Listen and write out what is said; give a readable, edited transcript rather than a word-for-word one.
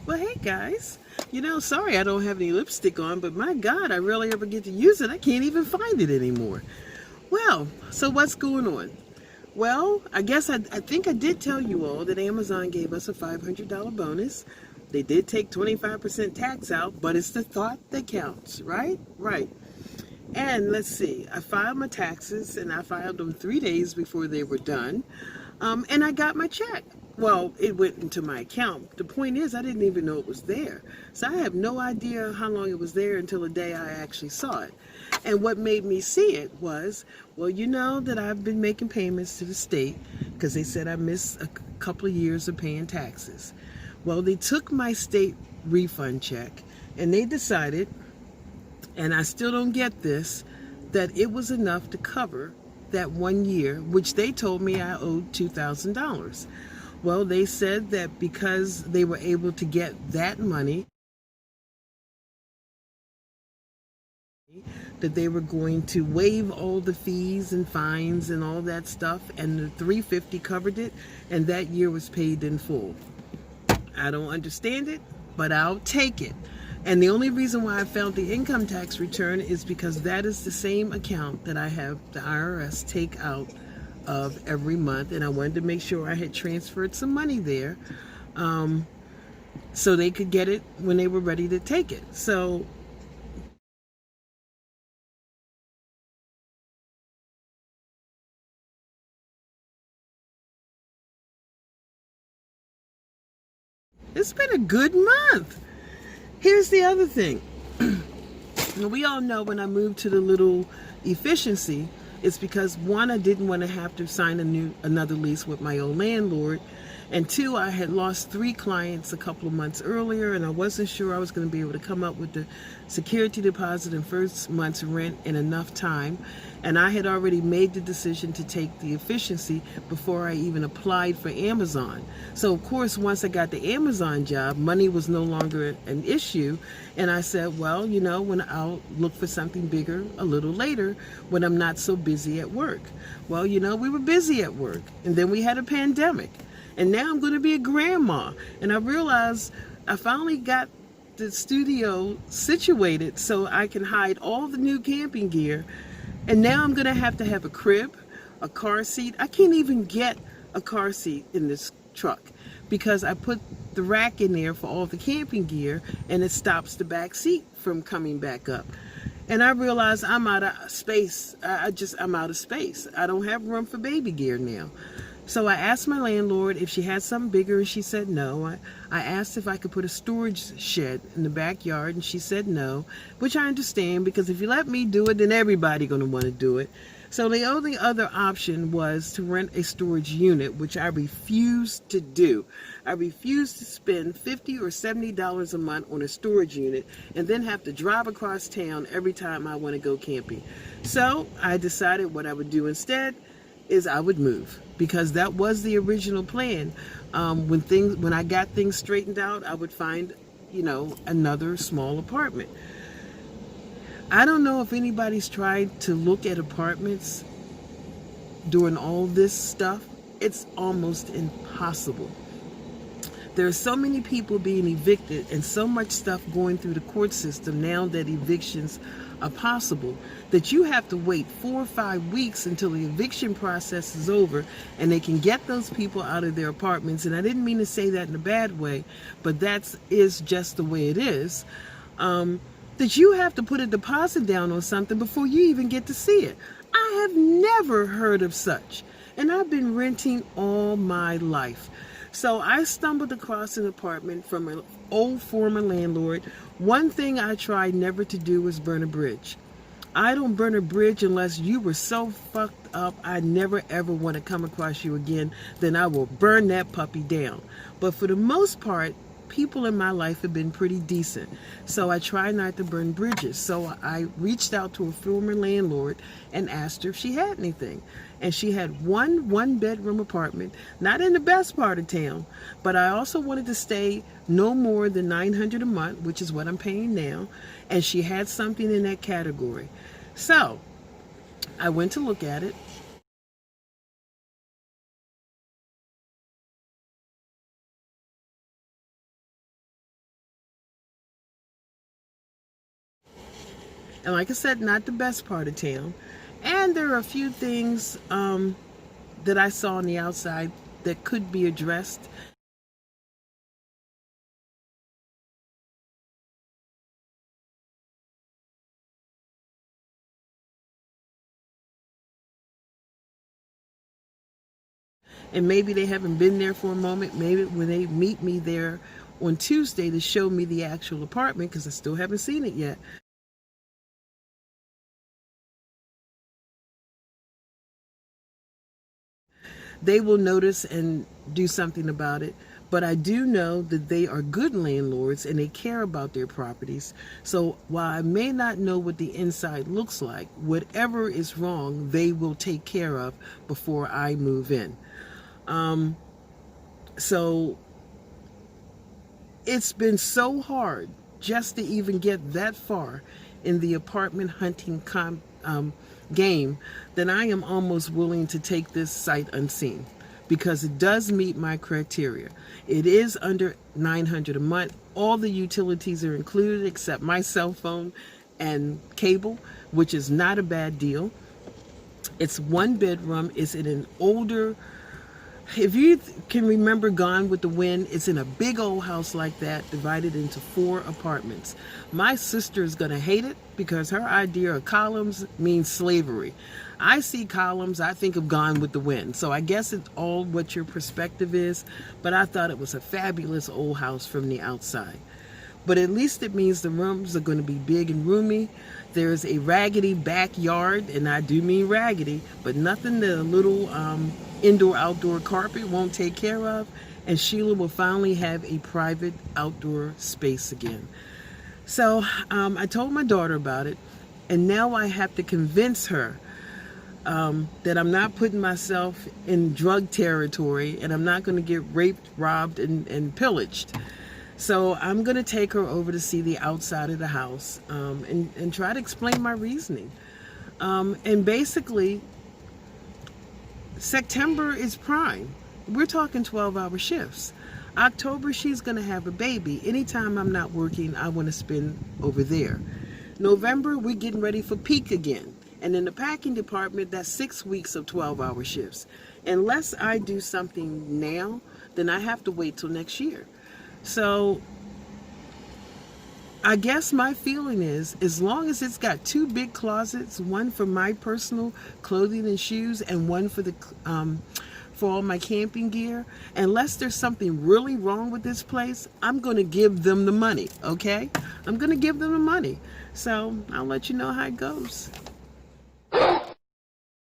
Well, hey guys. Sorry I don't have any lipstick on, but my God, I rarely ever get to use it. I can't even find it anymore. Well, so what's going on? Well, I guess I think I did tell you all that Amazon gave us a $500 bonus. They did take 25% tax out, but it's the thought that counts, right? Right. And let's see, I filed my taxes and I filed them 3 days before they were done. And I got my check. Well, it went into my account. The point is, I didn't even know it was there. So I have no idea how long it was there until the day I actually saw it. And what made me see it was, well, you know that I've been making payments to the state because they said I missed a couple of years of paying taxes. Well, they took my state refund check and they decided, and I still don't get this, that it was enough to cover that 1 year, which they told me I owed $2,000. Well, they said that because they were able to get that money, that they were going to waive all the fees and fines and all that stuff, and the $350 covered it, and that year was paid in full. I don't understand it, but I'll take it. And the only reason why I found the income tax return is because that is the same account that I have the IRS take out of every month, and I wanted to make sure I had transferred some money there so they could get it when they were ready to take it. So it's been a good month. Here's the other thing. We all know when I moved to the little efficiency, it's because one, I didn't want to have to sign another lease with my old landlord, and two, I had lost 3 clients a couple of months earlier, and I wasn't sure I was going to be able to come up with the security deposit and first month's rent in enough time. And I had already made the decision to take the efficiency before I even applied for Amazon. So of course, once I got the Amazon job, money was no longer an issue. And I said, well, when I'll look for something bigger a little later when I'm not so busy at work. Well, we were busy at work, and then we had a pandemic. And now I'm going to be a grandma. And I realized I finally got the studio situated so I can hide all the new camping gear. And now I'm going to have a crib, a car seat. I can't even get a car seat in this truck because I put the rack in there for all the camping gear, and it stops the back seat from coming back up. And I realized I'm out of space. I'm out of space. I don't have room for baby gear now. So I asked my landlord if she had something bigger, and she said no. I asked if I could put a storage shed in the backyard, and she said no, which I understand, because if you let me do it, then everybody's going to want to do it. So the only other option was to rent a storage unit, which I refused to do. I refused to spend $50 or $70 a month on a storage unit and then have to drive across town every time I want to go camping. So I decided what I would do instead is I would move, because that was the original plan. When I got things straightened out, I would find, another small apartment. I don't know if anybody's tried to look at apartments during all this stuff. It's almost impossible. There are so many people being evicted and so much stuff going through the court system now that evictions are possible, that you have to wait 4 or 5 weeks until the eviction process is over and they can get those people out of their apartments. And I didn't mean to say that in a bad way, but that is just the way it is. That you have to put a deposit down on something before you even get to see it. I have never heard of such. And I've been renting all my life. So I stumbled across an apartment from an old former landlord. One thing I tried never to do was burn a bridge. I don't burn a bridge unless you were so fucked up I never ever want to come across you again. Then I will burn that puppy down. But for the most part, people in my life have been pretty decent. So I try not to burn bridges. So I reached out to a former landlord and asked her if she had anything. And she had one bedroom apartment, not in the best part of town, but I also wanted to stay no more than $900 a month, which is what I'm paying now. And she had something in that category. So I went to look at it. And like I said, not the best part of town. And there are a few things that I saw on the outside that could be addressed. And maybe they haven't been there for a moment. Maybe when they meet me there on Tuesday to show me the actual apartment, because I still haven't seen it yet, they will notice and do something about it. But I do know that they are good landlords and they care about their properties. So while I may not know what the inside looks like, whatever is wrong, they will take care of before I move in. So it's been so hard just to even get that far in the apartment hunting game that I am almost willing to take this sight unseen, because it does meet my criteria. It is under $900 a month. All the utilities are included except my cell phone and cable, which is not a bad deal. It's 1 bedroom. It's in an older, if you can remember Gone with the Wind, it's in a big old house like that, divided into 4 apartments. My sister is going to hate it because her idea of columns means slavery. I see columns, I think of Gone with the Wind. So I guess it's all what your perspective is, but I thought it was a fabulous old house from the outside. But at least it means the rooms are going to be big and roomy. There's a raggedy backyard, and I do mean raggedy, but nothing that a little indoor-outdoor carpet won't take care of. And Sheila will finally have a private outdoor space again. So I told my daughter about it, and now I have to convince her that I'm not putting myself in drug territory, and I'm not going to get raped, robbed, and pillaged. So I'm going to take her over to see the outside of the house and try to explain my reasoning. And basically, September is prime. We're talking 12-hour shifts. October, she's going to have a baby. Anytime I'm not working, I want to spend over there. November, we're getting ready for peak again. And in the packing department, that's 6 weeks of 12-hour shifts. Unless I do something now, then I have to wait till next year. So I guess my feeling is, as long as it's got 2 big closets, one for my personal clothing and shoes and one for the for all my camping gear, unless there's something really wrong with this place, I'm going to give them the money, okay? I'm going to give them the money. So I'll let you know how it goes.